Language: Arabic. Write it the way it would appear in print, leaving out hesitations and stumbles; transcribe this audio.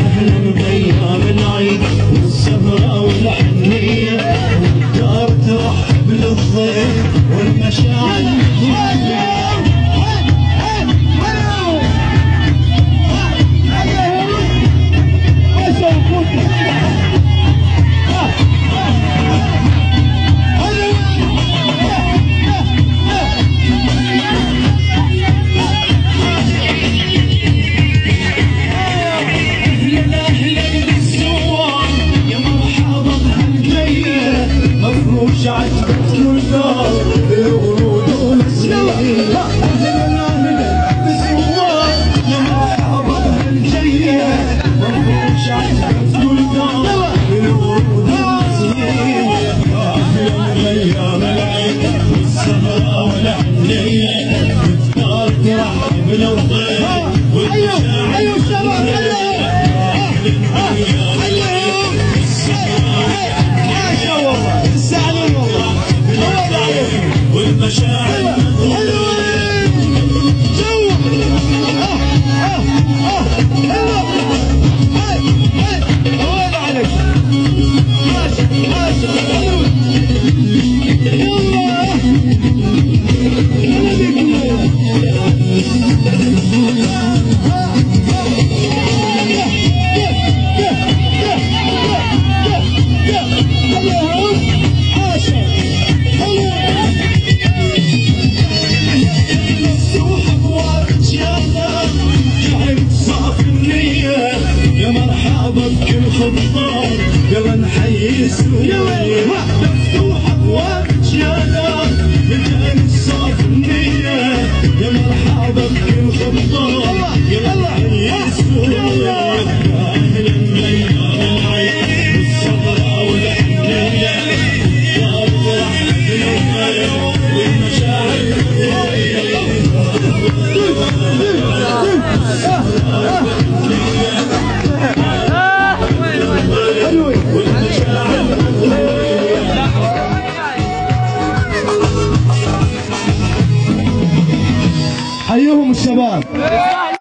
أهلا بأيام العيد والسهرة والحنية، والدار ترحب للضيف والمشاعر عجبت كل دار بالورود والزين. أهلا بالزوار يا مرحبا بهالجية، مفروش عجبت كل دار بالورود والزين. أهلا بأيام العيد والسهرة والحنية، والدار ترحب للضيف والمشاعر. أيوة الشباب والمشاعر بكل خطار يلا نحيي السوريين، مفتوح ابواب جانا مكان الصاف النية. يا مرحبا بكل خطار يلا نحيي السوريين. اهلا بايام العيد والسهرة والحنية، والدار ترحب بالضيف والمشاعر. حيوهم الشباب.